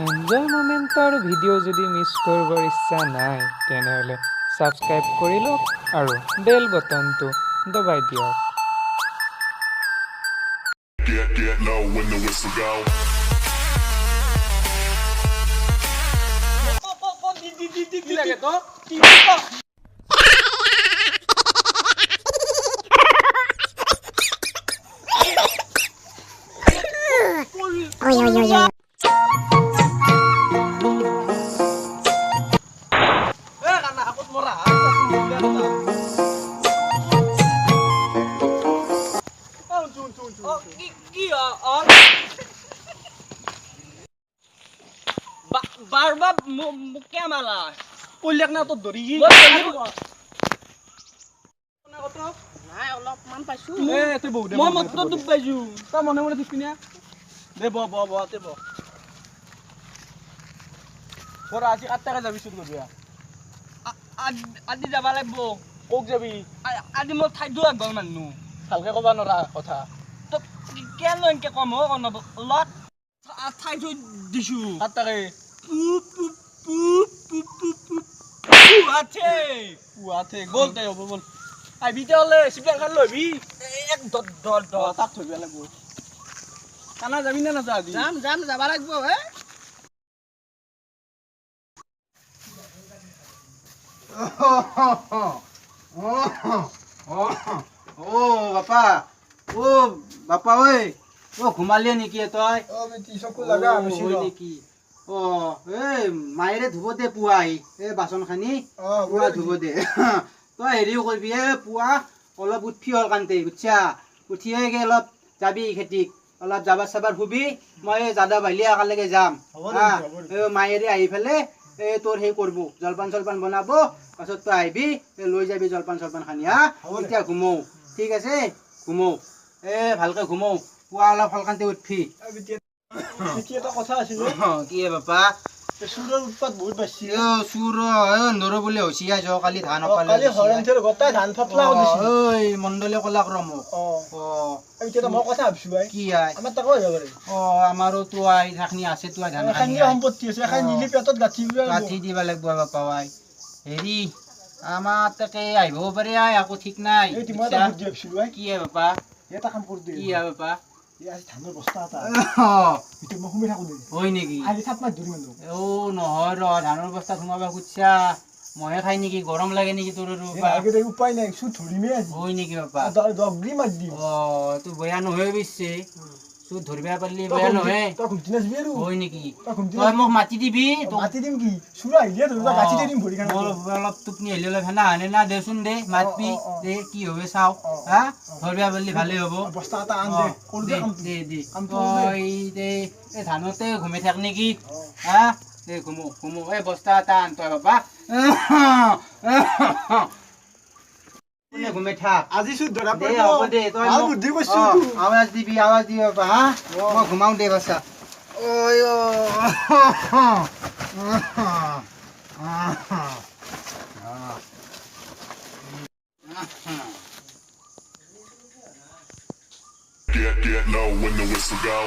Enjoy মোমেণ্টৰ video' যদি miss কৰিবৰ ইচ্ছা নাই তেনেহ'লে ছাবস্ক্ৰাইব কৰি লওক আৰু বেল বটনটো দবাই দিয়ক। Get low when the whistle go. কি লাগে তো Oi, oi, oi, oi. karena aku murah বারবার মুখে মালা পল্যাক না তো ধরি নাই অলপমান পাইছো মই মাত্ৰ দুখ পাইছো তই মনে মনে দিছ কিনা দে ব তে ব পৰা আজি 8 টাকা যাবি চুত গবিয়া আজি যাব লাগিব কক যাবি আজি মই ঠাই দুৱা গল মানুহ ভালকে কবা নৰা কথা তো কেন এনকে কম হ কোন লট ঠাই থৈ দিছো 8 টাকা পুৱাতে গল তাই হ'ব বল আইবি তেলে সিবিলাক খান লবি এক দৰ তাক থইবা লাগব কানা যাবি না না আজি যাম যাবা লাগব হে বাপা ঐ ঘুমালি নেকি তই নেকি এই মায়েৰে ধুব দে পুৱা আহি এই বাচন খানি পুৱা ধুব দে তই হেৰিও কৰিবি পুৱা অলপ উঠি হল কান্তে বুজিছা উঠিয়ে অলপ যাবি খেতিক অলপ যাবাৰ চাবাৰ শুবি মই জাদা ভাইলি একেলগে যাম মায়েৰে আহি পেলাই তোৰ সেই কৰিব জলপান চলপান বনাব পাছত তই আহিবি লৈ যাবি জলপান চলপান খানি এতিয়া ঘুমৌ ঠিক আছে ঘুমৌ ভালকে ঘুমৌ পুৱা অলপ হলকান্তে উঠবি কথা আছিল কি বাপা সুৰৰ উৎপাত বহুত বাঢ়িছে সুৰ নৰ বুলি হৈছি কালি ধান কালি হৰণথেৰ গটাই ধান ফটলা দিছিল ঐ মণ্ডলে কলাক ৰমক এতিয়া মই কথা ভাবছো ভাই কি আই আমাৰ তাকো যাব পাৰে আমাৰো তো আই থাকনি আছে তো ধান খানি সম্পত্তি আছে খাই নিলি পেটত গাঁঠি দিবা লাগিব বাপা আই হেৰি আমাৰ তাকে আহিবও পাৰে আই আকৌ ঠিক নাই কি আই বাপা এটা কাম কৰ দে কি আই বাপা আজি ধানৰ বস্তা এটা ইটো মই সুমি থাকো দে হয় নেকি আজি সাত মাহ ধৰি মানুহ নহয় ধানৰ বস্তা সোমাবা খুজিছা মহে খাই নেকি গৰম লাগে নেকি তোৰ উপায় নাই চু ধৰিমে আজি হয় নেকি বাপা দগৰি মাৰ দিম তো বয়া নহয় পিছে চু ধৰিবা পাৰিলি বয়া নহয় তই ঘুমটি নাচবি আৰু হয় নেকি তই মোক মাতি দিবি মাতি দিম কি চুৰা আহিলে ধৰিবা গাঁঠি দিম ভৰি খান অলপ টোপনি আহিলে অলপ হেনা আনে না দেচোন দে মাতবি দে কি হবে চাও ধৰিবা পাৰিলি ভালেই হ'ব বস্তা এটা আন দে দে তই দে এই ধানতে ঘুমি থাক নেকি দে ঘুমো এই বস্তা এটা আন তই বাবা ঘুমে থাক আজি চুত ধৰা দে হ'ব দে তই বুদ্ধি কৈছো আৱাজ দিবি বাবা মই ঘুমাও দে বাচ্চা Get low when the whistle go.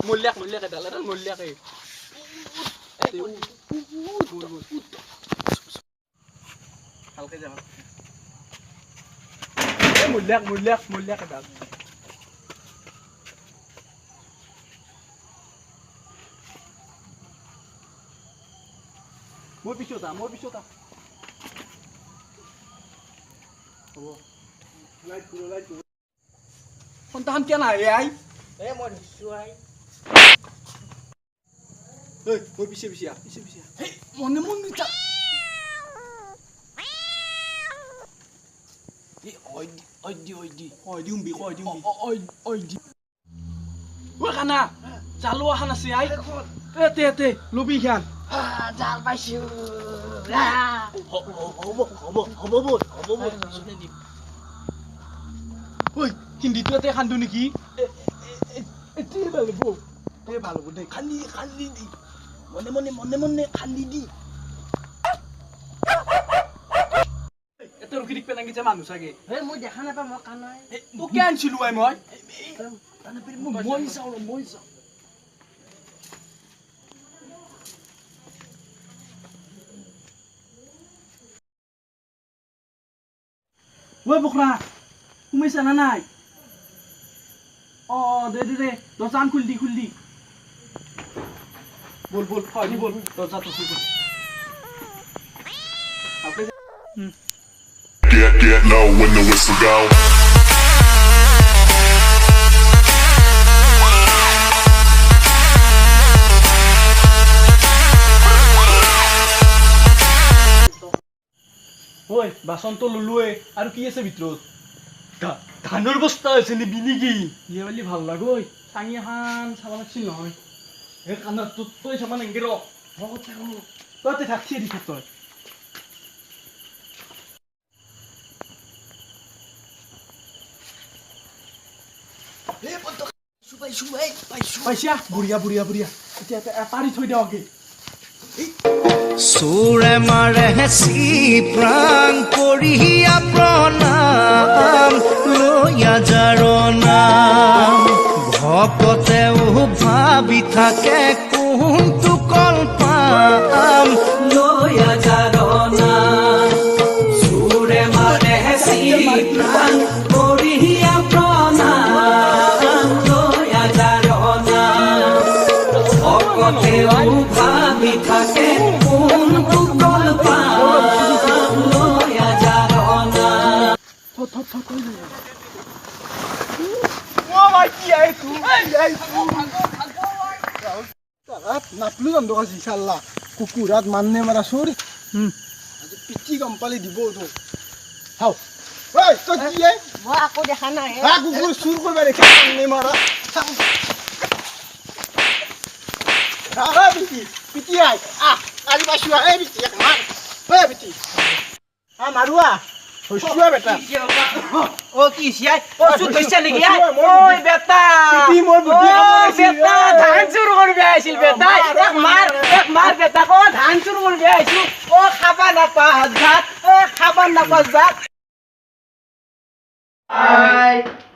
মূল্যাক এডাল মূল্যাকে ভালকে যাবা মূল্যাক এডাল মোৰ পিছত হ'ব লাইট সন্তান কিয় নাহে আই মই ধৰিছো আই মোৰ পিছে মনে যা কানা জালো এখন আছে আই তে লবি খান জাল পাইছো হিন্দীটো এতে খান্দো নেকি ভাল হ'ব দে খান্দি দি মনে খান্দি দি এটা ৰখি দিক পেলাই গেছে মানুহ চাগে হে মই দেখা নাপাওঁ মই কানাই তোকে আনিছিলো মই মই যাওঁ ঐ বকৰা সোমাইছা না নাই দে দৰ্জান খুল দি বল দৰ্জাটো খুল Get low when the whistle go. ঐ বাচনটো ললোৱে আৰু কি আছে ভিতৰত ধানৰ বস্তা আছে নিবি নেকি দিয়ে বুলি ভাল লাগে ঐ চাঙি এখন চাব লাগছিল নহয় সেই কাণত তই চাব নেকি ৰ তই থাক থিয়ে দি থাক তই পাইছা বঢ়িয়া এতিয়া পাৰি থৈ দিওঁ আগে সুরে মারে হেসি প্রাণ করিয়া প্রণাম লইয়া যার নাম ভকতেও ভাবি থাকে কোনটো কল্পাম লইয়া যার নাম সুরে মারে হেসি প্রাণ করিয়া প্রণাম লইয়া যার নাম ভকতেও ভাবি থাকে নাপলো জানো আজি চাল্লা কুকুৰাত মাননে মাৰা চোৰ আজি পিঠি কম্পালি দিব তো হাও ঐ তই কি এ মই আকৌ দেখা নাই কুকুৰ চুৰ কৰিব দেখি মাননে মাৰা পিঠি আই আজি পাইছো এই পিঠি এক মাৰ পিঠি মাৰুৱা হৈছোৱা বেটা ও কি সিয়াই ও চুত হইছে নেকি ঐ বেটা পিঠি মোৰ বুদ্ধি বেটা ধান চুৰ কৰবি আছিল বেটা এক মাৰ বেটা ও ধান চুৰ কৰবি আইছো ও খাবা নাপা ভাত খাবা নাপা ভাত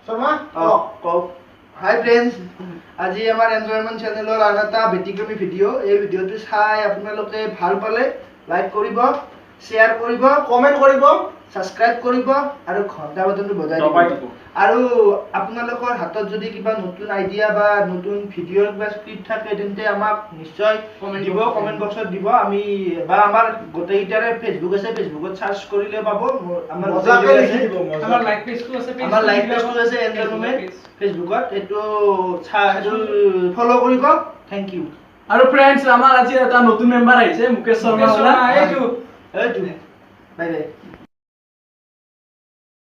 শৰ্মা হাই ফ্ৰেণ্ডছ আজি আমাৰ এনজয়মেণ্ট চেনেলৰ আন এটা ব্যতিক্ৰমী ভিডিঅ' এই ভিডিঅ'টো চাই আপোনালোকে ভাল পালে লাইক কৰিব শ্বেয়াৰ কৰিব কমেণ্ট কৰিব ছাবস্ক্ৰাইব কৰিব আৰু ঘণ্টা বাটনটো বজাই দিব আৰু আপোনালোকৰ হাতত যদি কিবা নতুন আইডিয়া বা নতুন ভিডিঅ'ৰ কিবা স্ক্ৰিপ্ট থাকে তেন্তে আমাক নিশ্চয় দিব কমেণ্ট বক্সত দিব আমি বা আমাৰ গোটেইকেইটাৰে ফেচবুক আছে ফেচবুকত চাৰ্চ কৰিলে পাব আমাৰ লাইক পেজটো আছে এনজয়মেণ্ট ফেচবুকত এইটো ফ'ল' কৰিব থেংক ইউ আৰু ফ্ৰেণ্ডছ আমাৰ আজি এটা নতুন মেম্বাৰ আহিছে মুকেশ শৰ্মা এইটো বাই বাই